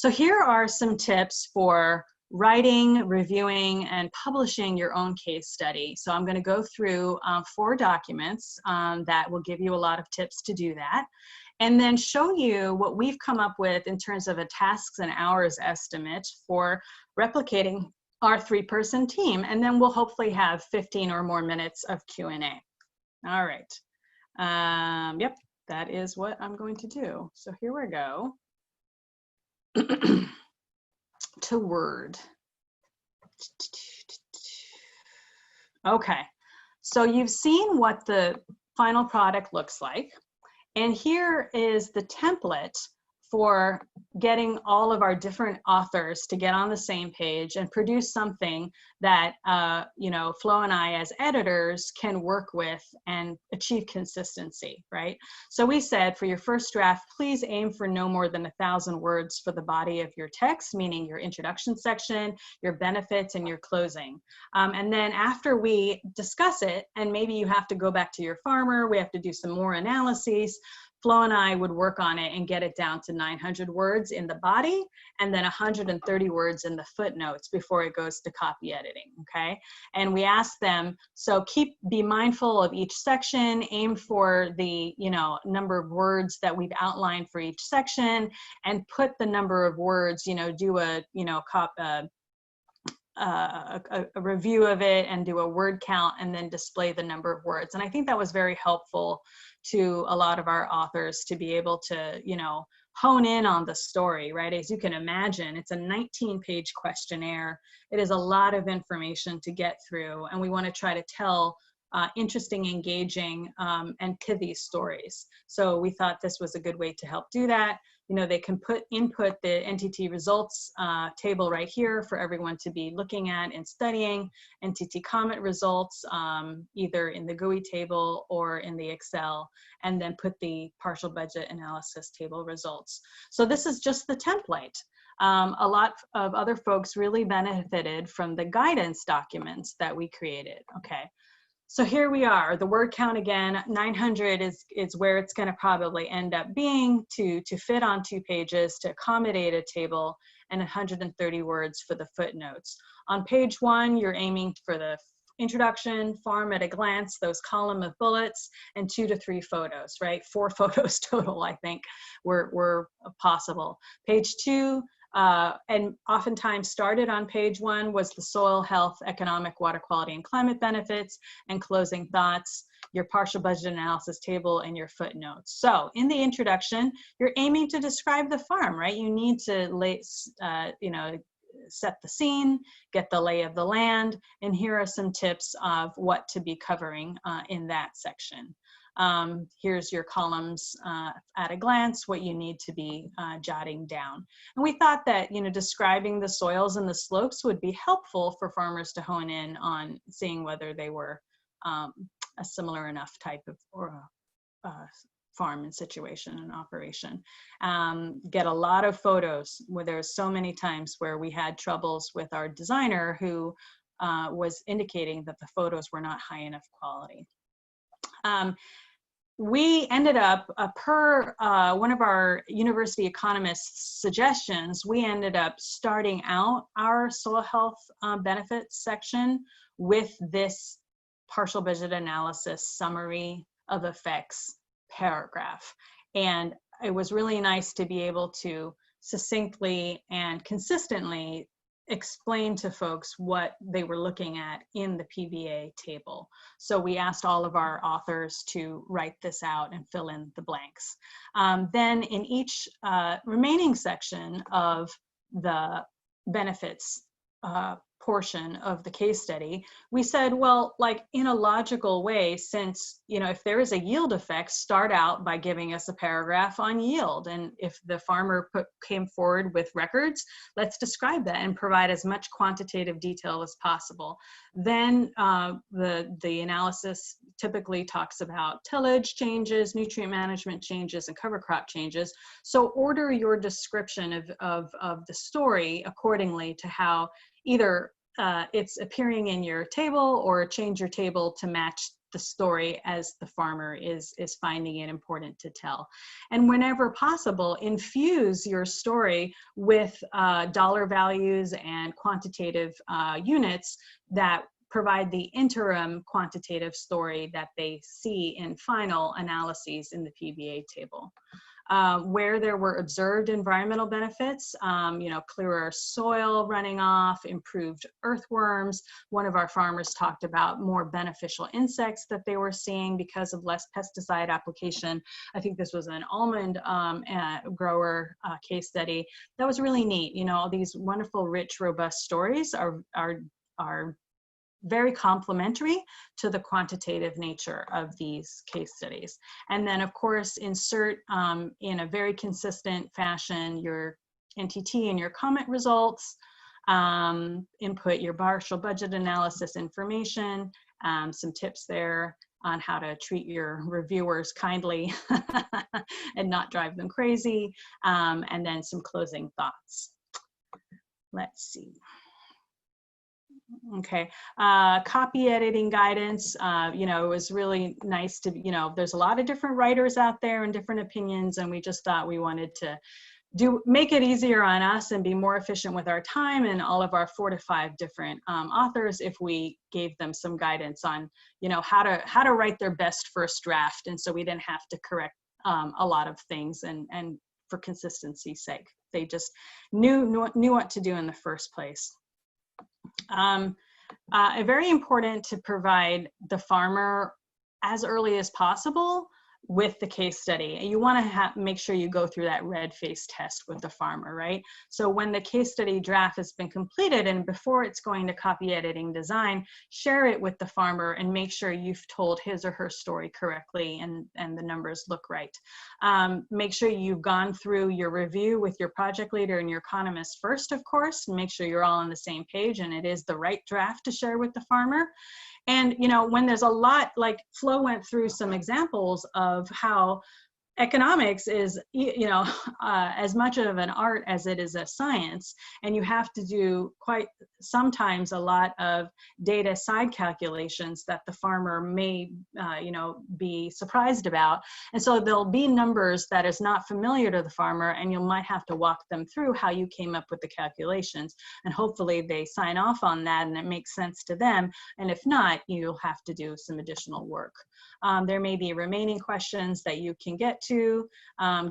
So here are some tips for writing, reviewing, and publishing your own case study. So I'm going to go through 4 documents that will give you a lot of tips to do that, and then show you what we've come up with in terms of a tasks and hours estimate for replicating our 3-person team. And then we'll hopefully have 15 or more minutes of Q&A. All right. Yep, that is what I'm going to do. So here we go. To Word. Okay, so you've seen what the final product looks like, and here is the template for getting all of our different authors to get on the same page and produce something that you know, Flo and I as editors can work with and achieve consistency, right? So we said for your first draft, please aim for no more than 1,000 words for the body of your text, meaning your introduction section, your benefits, and your closing. And then after we discuss it, and maybe you have to go back to your farmer, we have to do some more analyses, Flo and I would work on it and get it down to 900 words in the body and then 130 words in the footnotes before it goes to copy editing, okay? And we asked them, so be mindful of each section, aim for the, you know, number of words that we've outlined for each section, and put the number of words, you know, do a, you know, a review of it and do a word count and then display the number of words. And I think that was very helpful to a lot of our authors to be able to, you know, hone in on the story, right? As you can imagine, it's a 19-page questionnaire. It is a lot of information to get through, and we want to try to tell interesting, engaging, and pithy stories. So we thought this was a good way to help do that. You know, they can input the NTT results table right here for everyone to be looking at and studying, NTT comment results, either in the GUI table or in the Excel, and then put the partial budget analysis table results. So this is just the template. A lot of other folks really benefited from the guidance documents that we created, okay? So here we are, the word count again, 900 is where it's going to probably end up being to fit on 2 pages, to accommodate a table, and 130 words for the footnotes. On page 1, you're aiming for the introduction, farm at a glance, those column of bullets, and 2 to 3 photos, right? 4 photos total, I think, were possible. Page 2, and oftentimes started on page 1 was the soil health, economic, water quality, and climate benefits, and closing thoughts, your partial budget analysis table, and your footnotes. So in the introduction, you're aiming to describe the farm, right? You need to you know, set the scene, get the lay of the land, and here are some tips of what to be covering in that section. Here's your columns at a glance, what you need to be jotting down. And we thought that, you know, describing the soils and the slopes would be helpful for farmers to hone in on seeing whether they were a similar enough type of farm and situation and operation. Get a lot of photos, where there's so many times where we had troubles with our designer who was indicating that the photos were not high enough quality. We ended up, per one of our university economists' suggestions, we ended up starting out our soil health benefits section with this partial budget analysis summary of effects paragraph. And it was really nice to be able to succinctly and consistently explain to folks what they were looking at in the PBA table. So we asked all of our authors to write this out and fill in the blanks. Then in each remaining section of the benefits portion of the case study, we said, well, like in a logical way, since, you know, if there is a yield effect, start out by giving us a paragraph on yield. And if the farmer came forward with records, let's describe that and provide as much quantitative detail as possible. Then the analysis typically talks about tillage changes, nutrient management changes, and cover crop changes. So order your description of the story accordingly to how either it's appearing in your table, or change your table to match the story as the farmer is finding it important to tell. And whenever possible, infuse your story with dollar values and quantitative units that provide the interim quantitative story that they see in final analyses in the PBA table. Where there were observed environmental benefits, you know, clearer soil running off, improved earthworms. One of our farmers talked about more beneficial insects that they were seeing because of less pesticide application. I think this was an almond grower case study. That was really neat. You know, all these wonderful, rich, robust stories are very complementary to the quantitative nature of these case studies. And then of course, insert in a very consistent fashion your NTT and your comment results, input your partial budget analysis information, some tips there on how to treat your reviewers kindly and not drive them crazy, and then some closing thoughts. Let's see. Okay, copy editing guidance, you know, it was really nice to, you know, there's a lot of different writers out there and different opinions, and we just thought we wanted to make it easier on us and be more efficient with our time and all of our 4 to 5 different authors if we gave them some guidance on, you know, how to write their best first draft, and so we didn't have to correct a lot of things, and for consistency's sake, they just knew what to do in the first place. Very important to provide the farmer as early as possible with the case study. You want to make sure you go through that red face test with the farmer, right? So when the case study draft has been completed and before it's going to copy editing design, share it with the farmer and make sure you've told his or her story correctly and the numbers look right. Make sure you've gone through your review with your project leader and your economist first, of course, and make sure you're all on the same page and it is the right draft to share with the farmer. And, you know, when there's a lot, like Flo went through some examples of how economics is, you know, as much of an art as it is a science, and you have to do quite sometimes a lot of data side calculations that the farmer may, you know, be surprised about. And so there'll be numbers that is not familiar to the farmer, and you might have to walk them through how you came up with the calculations. And hopefully they sign off on that and it makes sense to them. And if not, you'll have to do some additional work. There may be remaining questions that you can get to,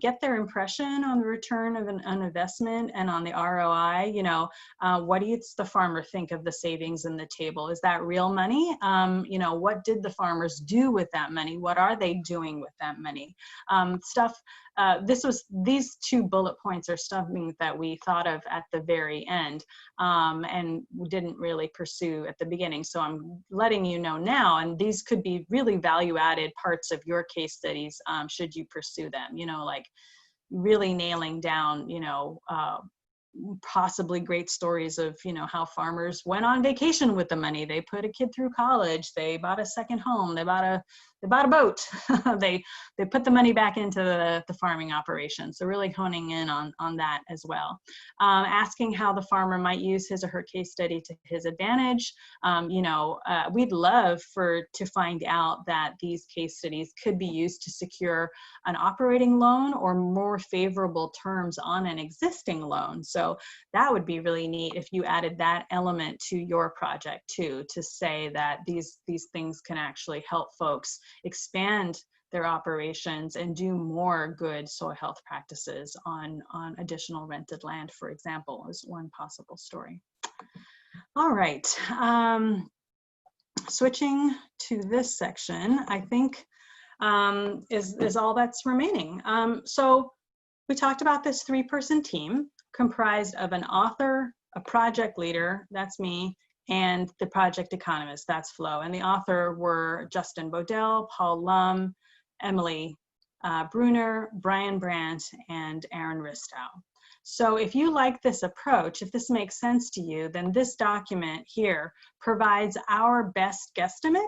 get their impression on the return of an investment and on the ROI. You know, what does the farmer think of the savings in the table? Is that real money? You know, what did the farmers do with that money? What are they doing with that money? These 2 bullet points are something that we thought of at the very end and we didn't really pursue at the beginning. So I'm letting you know now, and these could be really value-added parts of your case studies should you pursue them, you know, like really nailing down, you know, possibly great stories of, you know, how farmers went on vacation with the money. They put a kid through college, they bought a second home, they bought a boat, they put the money back into the farming operation. So really honing in on that as well. Asking how the farmer might use his or her case study to his advantage. You know, we'd love to find out that these case studies could be used to secure an operating loan or more favorable terms on an existing loan. So that would be really neat if you added that element to your project too, to say that these things can actually help folks expand their operations and do more good soil health practices on additional rented land, for example, is one possible story. All right, switching to this section, I think is all that's remaining. So we talked about this 3-person team comprised of an author, a project leader, that's me, and the project economist, that's Flo. And the author were Justin Bodell, Paul Lum, Emily Bruner, Brian Brandt, and Aaron Ristow. So if you like this approach, if this makes sense to you, then this document here provides our best guesstimate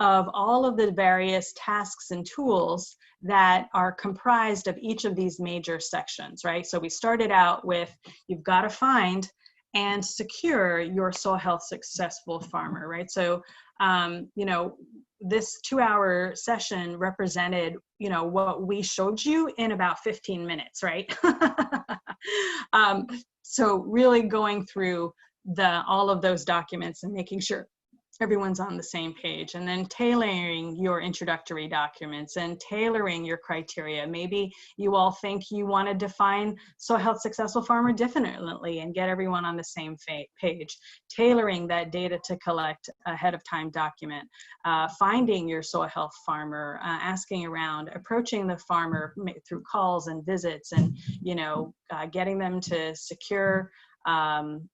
of all of the various tasks and tools that are comprised of each of these major sections, right? So we started out with, you've got to find and secure your soil health successful farmer, right? So you know, this 2-hour session represented, you know, what we showed you in about 15 minutes, right? So really going through all of those documents and making sure everyone's on the same page, and then tailoring your introductory documents and tailoring your criteria. Maybe you all think you want to define soil health successful farmer differently and get everyone on the same page. Tailoring that data to collect ahead of time document, finding your soil health farmer, asking around, approaching the farmer through calls and visits, and, you know, getting them to secure an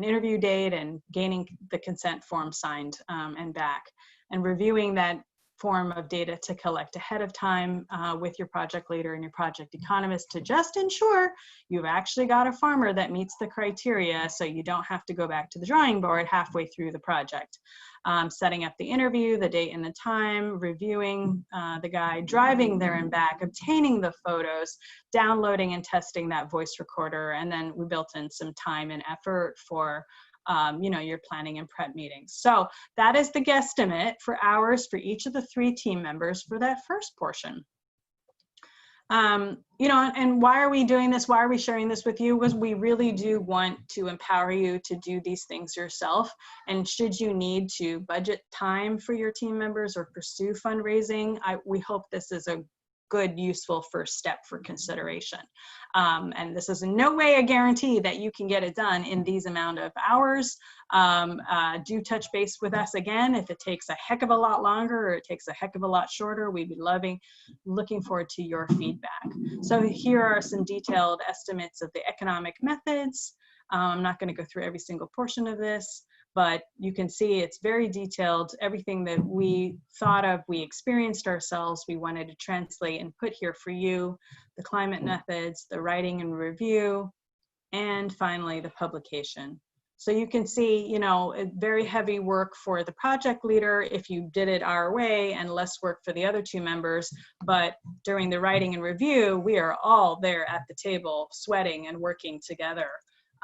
interview date and gaining the consent form signed and back, and reviewing that form of data to collect ahead of time with your project leader and your project economist to just ensure you've actually got a farmer that meets the criteria, so you don't have to go back to the drawing board halfway through the project. Setting up the interview, the date and the time, reviewing the guy, driving there and back, obtaining the photos, downloading and testing that voice recorder, and then we built in some time and effort for you know, your planning and prep meetings. So that is the guesstimate for hours for each of the 3 team members for that first portion. You know, and why are we doing this? Why are we sharing this with you? Was we really do want to empower you to do these things yourself. And should you need to budget time for your team members or pursue fundraising, we hope this is a good, useful first step for consideration. And this is in no way a guarantee that you can get it done in these amount of hours. Do touch base with us again if it takes a heck of a lot longer or it takes a heck of a lot shorter. We'd be looking forward to your feedback. So here are some detailed estimates of the economic methods. I'm not going to go through every single portion of this, but you can see it's very detailed. Everything that we thought of, we experienced ourselves, we wanted to translate and put here for you: the climate methods, the writing and review, and finally the publication. So you can see, you know, very heavy work for the project leader if you did it our way, and less work for the other 2 members. But during the writing and review, we are all there at the table, sweating and working together.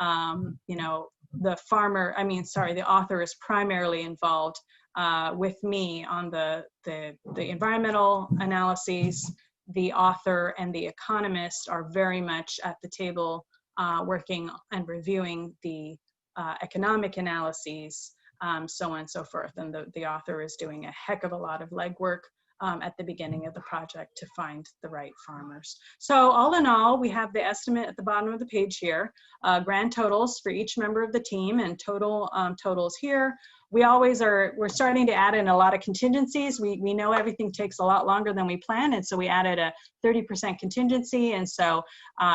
You know, the author is primarily involved with me on the environmental analyses. The author and the economist are very much at the table working and reviewing the economic analyses, so on and so forth. And the author is doing a heck of a lot of legwork at the beginning of the project to find the right farmers. So all in all, we have the estimate at the bottom of the page here, grand totals for each member of the team, and total totals here. We're starting to add in a lot of contingencies. We know everything takes a lot longer than we planned, and so we added a 30% contingency. And so,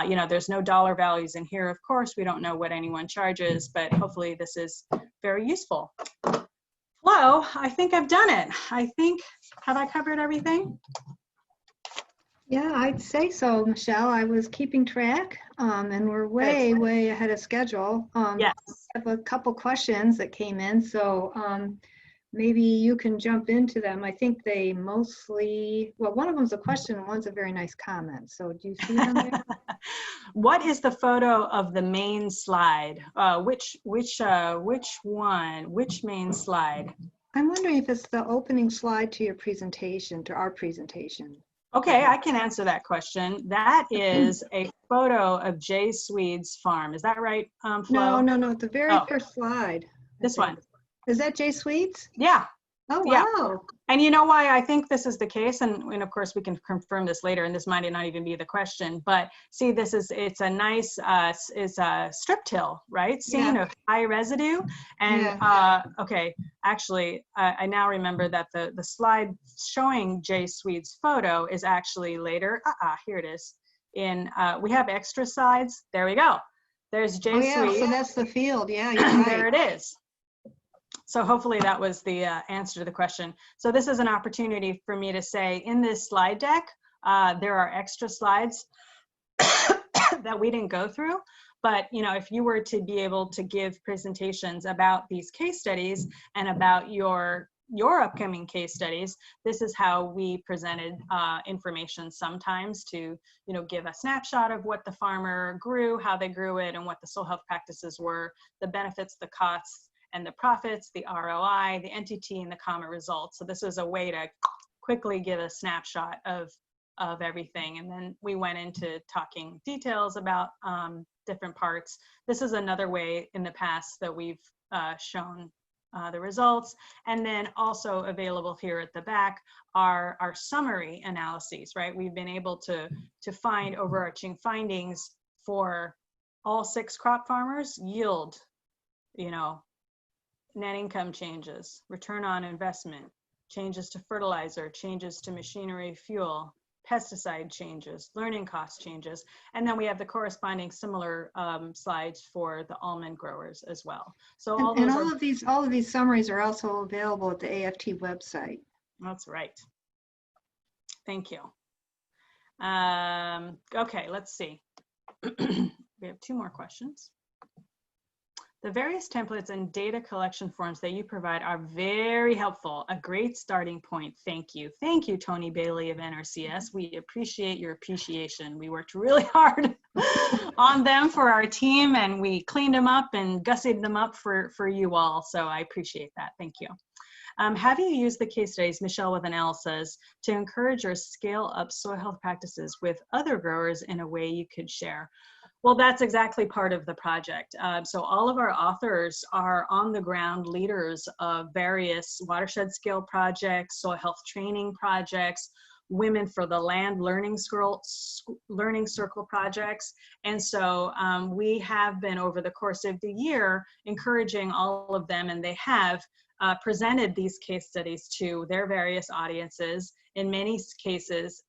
you know, there's no dollar values in here. Of course, we don't know what anyone charges, but hopefully this is very useful. Flo, I think I've done it. Have I covered everything? Yeah, I'd say so, Michelle. I was keeping track, and we're way ahead of schedule. Yes. I have a couple questions that came in, so maybe you can jump into them. I think they mostly, well, one of them's a question and one's a very nice comment. So do you see them there? What is the photo of the main slide? Which main slide? I'm wondering if it's the opening slide to your presentation, to our presentation. Okay, I can answer that question. That is a photo of Jay Swede's farm. Is that right, Flo? No, the very first slide. This one. Is that Jay Swede's? Yeah. Oh, wow. Yeah. And you know why I think this is the case, and of course we can confirm this later, and this might not even be the question, but see, it's a nice strip till, right? Scene of high residue. And okay, actually, I now remember that the slide showing Jay Swede's photo is actually later. Here it is. We have extra slides. There we go. There's Jay Swede. So that's the field. Yeah, you're right. There it is. So hopefully that was the answer to the question. So this is an opportunity for me to say, in this slide deck, there are extra slides that we didn't go through. But you know, if you were to be able to give presentations about these case studies and about your upcoming case studies, this is how we presented information sometimes to, you know, give a snapshot of what the farmer grew, how they grew it, and what the soil health practices were, the benefits, the costs, and the profits, the ROI, the NTT, and the comma results. So this was a way to quickly give a snapshot of everything. And then we went into talking details about different parts. This is another way in the past that we've shown the results. And then also available here at the back are our summary analyses, right? We've been able to find overarching findings for all 6 crop farmers: yield, net income changes, return on investment, changes to fertilizer, changes to machinery, fuel, pesticide changes, learning cost changes, and then we have the corresponding similar slides for the almond growers as well. So all of these summaries are also available at the AFT website. That's right. Thank you. Okay, let's see. We have 2 more questions. The various templates and data collection forms that you provide are very helpful. A great starting point. Thank you. Thank you, Tony Bailey of NRCS. We appreciate your appreciation. We worked really hard on them for our team, and we cleaned them up and gussied them up for you all. So I appreciate that. Thank you. Have you used the case studies, Michelle with an L says, to encourage or scale up soil health practices with other growers in a way you could share? Well, that's exactly part of the project. So all of our authors are on the ground leaders of various watershed scale projects, soil health training projects, Women for the Land learning circle projects. And so we have been, over the course of the year, encouraging all of them, and they have presented these case studies to their various audiences. In many cases,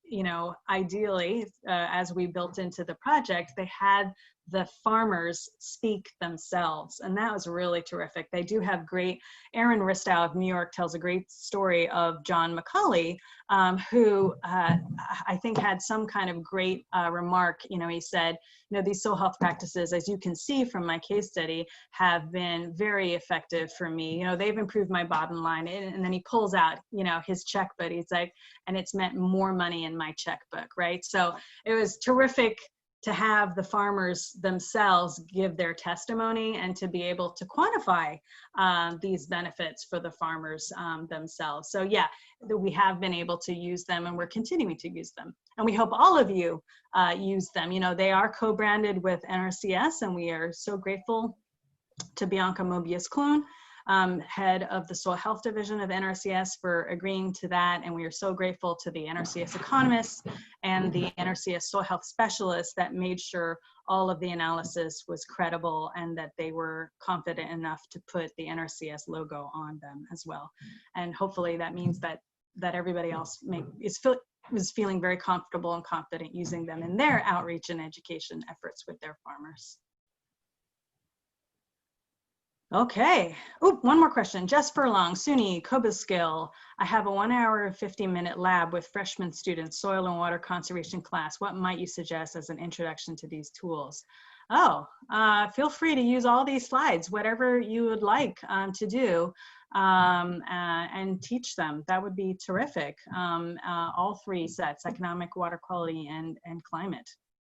ideally, as we built into the project, they had the farmers speak themselves, and that was really terrific. They do have great, Aaron Ristow of New York tells a great story of John McCulley, who I think had some kind of great remark. He said, these soil health practices, as you can see from my case study, have been very effective for me. They've improved my bottom line. And then he pulls out, his checkbook. He's like, and it's meant more money in my checkbook, right? So it was terrific to have the farmers themselves give their testimony and to be able to quantify these benefits for the farmers themselves. So yeah, we have been able to use them, and we're continuing to use them. And we hope all of you use them. They are co-branded with NRCS, and we are so grateful to Bianca Mobius-Clune, head of the Soil Health Division of NRCS, for agreeing to that. And we are so grateful to the NRCS economists and the NRCS soil health specialists that made sure all of the analysis was credible and that they were confident enough to put the NRCS logo on them as well. And hopefully that means that everybody else is feeling very comfortable and confident using them in their outreach and education efforts with their farmers. Okay. Oh, one more question. Jess Furlong, SUNY, Cobleskill. I have a 1 hour, 50-minute lab with freshman students, soil and water conservation class. What might you suggest as an introduction to these tools? Oh, feel free to use all these slides, whatever you would like to do, and teach them. That would be terrific. All 3 sets, economic, water quality, and climate.